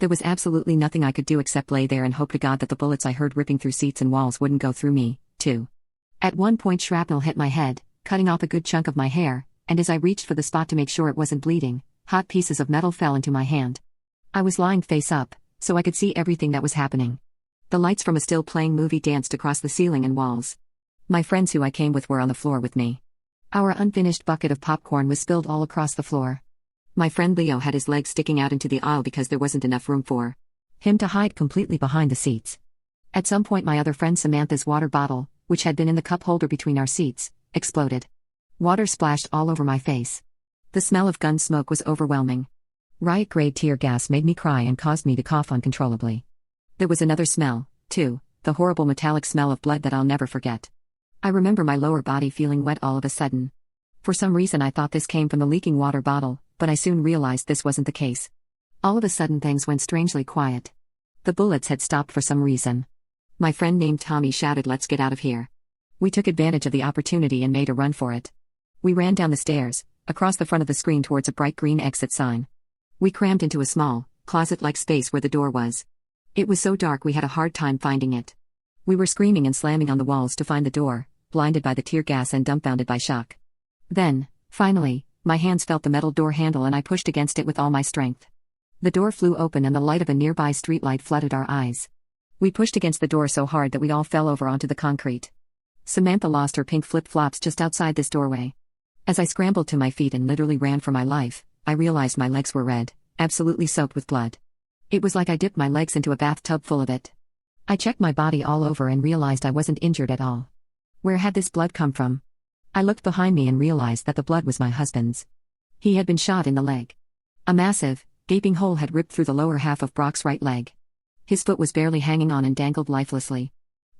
There was absolutely nothing I could do except lay there and hope to God that the bullets I heard ripping through seats and walls wouldn't go through me, too. At one point, shrapnel hit my head, cutting off a good chunk of my hair, and as I reached for the spot to make sure it wasn't bleeding, hot pieces of metal fell into my hand. I was lying face up, so I could see everything that was happening. The lights from a still-playing movie danced across the ceiling and walls. My friends who I came with were on the floor with me. Our unfinished bucket of popcorn was spilled all across the floor. My friend Leo had his legs sticking out into the aisle because there wasn't enough room for him to hide completely behind the seats. At some point, my other friend Samantha's water bottle, which had been in the cup holder between our seats, exploded. Water splashed all over my face. The smell of gun smoke was overwhelming. Riot-grade tear gas made me cry and caused me to cough uncontrollably. There was another smell, too, the horrible metallic smell of blood that I'll never forget. I remember my lower body feeling wet all of a sudden. For some reason I thought this came from the leaking water bottle, but I soon realized this wasn't the case. All of a sudden things went strangely quiet. The bullets had stopped for some reason. My friend named Tommy shouted, "Let's get out of here." We took advantage of the opportunity and made a run for it. We ran down the stairs, across the front of the screen towards a bright green exit sign. We crammed into a small, closet-like space where the door was. It was so dark we had a hard time finding it. We were screaming and slamming on the walls to find the door, blinded by the tear gas and dumbfounded by shock. Then, finally, my hands felt the metal door handle and I pushed against it with all my strength. The door flew open and the light of a nearby streetlight flooded our eyes. We pushed against the door so hard that we all fell over onto the concrete. Samantha lost her pink flip-flops just outside this doorway. As I scrambled to my feet and literally ran for my life, I realized my legs were red, absolutely soaked with blood. It was like I dipped my legs into a bathtub full of it. I checked my body all over and realized I wasn't injured at all. Where had this blood come from? I looked behind me and realized that the blood was my husband's. He had been shot in the leg. A massive, gaping hole had ripped through the lower half of Brock's right leg. His foot was barely hanging on and dangled lifelessly.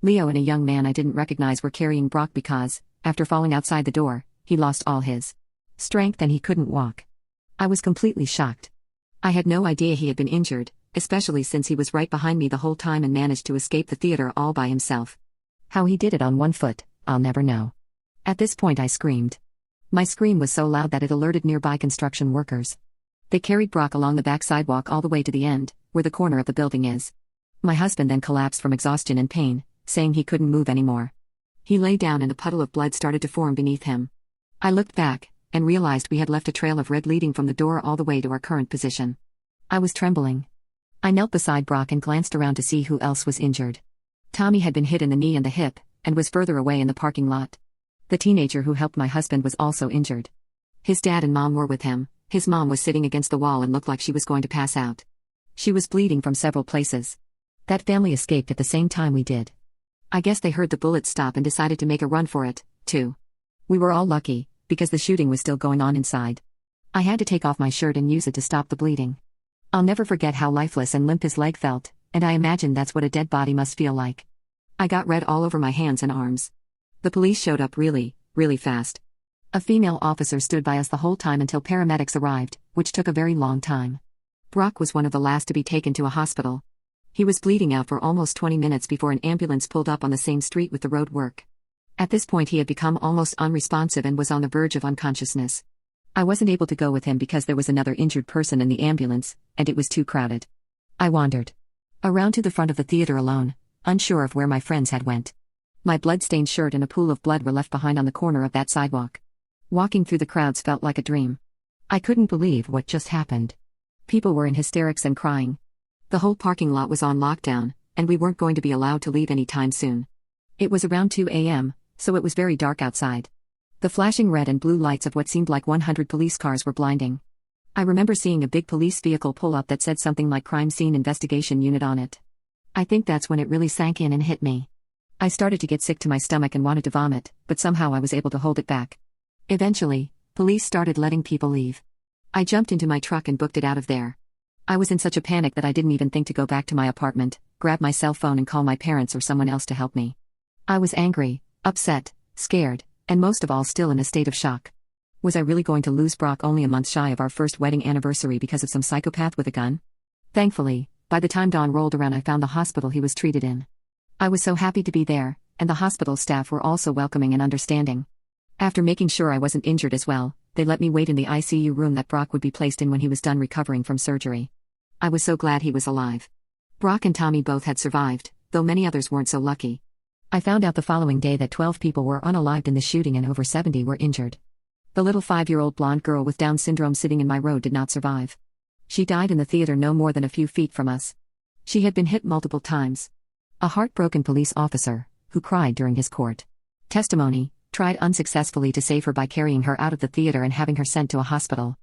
Leo and a young man I didn't recognize were carrying Brock because, after falling outside the door, he lost all his strength and he couldn't walk. I was completely shocked. I had no idea he had been injured, especially since he was right behind me the whole time and managed to escape the theater all by himself. How he did it on one foot, I'll never know. At this point I screamed. My scream was so loud that it alerted nearby construction workers. They carried Brock along the back sidewalk all the way to the end, where the corner of the building is. My husband then collapsed from exhaustion and pain, saying he couldn't move anymore. He lay down and a puddle of blood started to form beneath him. I looked back, and realized we had left a trail of red leading from the door all the way to our current position. I was trembling. I knelt beside Brock and glanced around to see who else was injured. Tommy had been hit in the knee and the hip, and was further away in the parking lot. The teenager who helped my husband was also injured. His dad and mom were with him. His mom was sitting against the wall and looked like she was going to pass out. She was bleeding from several places. That family escaped at the same time we did. I guess they heard the bullets stop and decided to make a run for it, too. We were all lucky, because the shooting was still going on inside. I had to take off my shirt and use it to stop the bleeding. I'll never forget how lifeless and limp his leg felt, and I imagine that's what a dead body must feel like. I got red all over my hands and arms. The police showed up really, really fast. A female officer stood by us the whole time until paramedics arrived, which took a very long time. Brock was one of the last to be taken to a hospital. He was bleeding out for almost 20 minutes before an ambulance pulled up on the same street with the road work. At this point he had become almost unresponsive and was on the verge of unconsciousness. I wasn't able to go with him because there was another injured person in the ambulance, and it was too crowded. I wandered around to the front of the theater alone, unsure of where my friends had went. My blood-stained shirt and a pool of blood were left behind on the corner of that sidewalk. Walking through the crowds felt like a dream. I couldn't believe what just happened. People were in hysterics and crying. The whole parking lot was on lockdown, and we weren't going to be allowed to leave anytime soon. It was around 2 a.m., so it was very dark outside. The flashing red and blue lights of what seemed like 100 police cars were blinding. I remember seeing a big police vehicle pull up that said something like Crime Scene Investigation Unit on it. I think that's when it really sank in and hit me. I started to get sick to my stomach and wanted to vomit, but somehow I was able to hold it back. Eventually, police started letting people leave. I jumped into my truck and booked it out of there. I was in such a panic that I didn't even think to go back to my apartment, grab my cell phone and call my parents or someone else to help me. I was angry, upset, scared, and most of all still in a state of shock. Was I really going to lose Brock only a month shy of our first wedding anniversary because of some psychopath with a gun? Thankfully, by the time dawn rolled around I found the hospital he was treated in. I was so happy to be there, and the hospital staff were also welcoming and understanding. After making sure I wasn't injured as well, they let me wait in the ICU room that Brock would be placed in when he was done recovering from surgery. I was so glad he was alive. Brock and Tommy both had survived, though many others weren't so lucky. I found out the following day that 12 people were unalived in the shooting and over 70 were injured. The little 5-year-old blonde girl with Down syndrome sitting in my row did not survive. She died in the theater no more than a few feet from us. She had been hit multiple times. A heartbroken police officer, who cried during his court testimony, tried unsuccessfully to save her by carrying her out of the theater and having her sent to a hospital.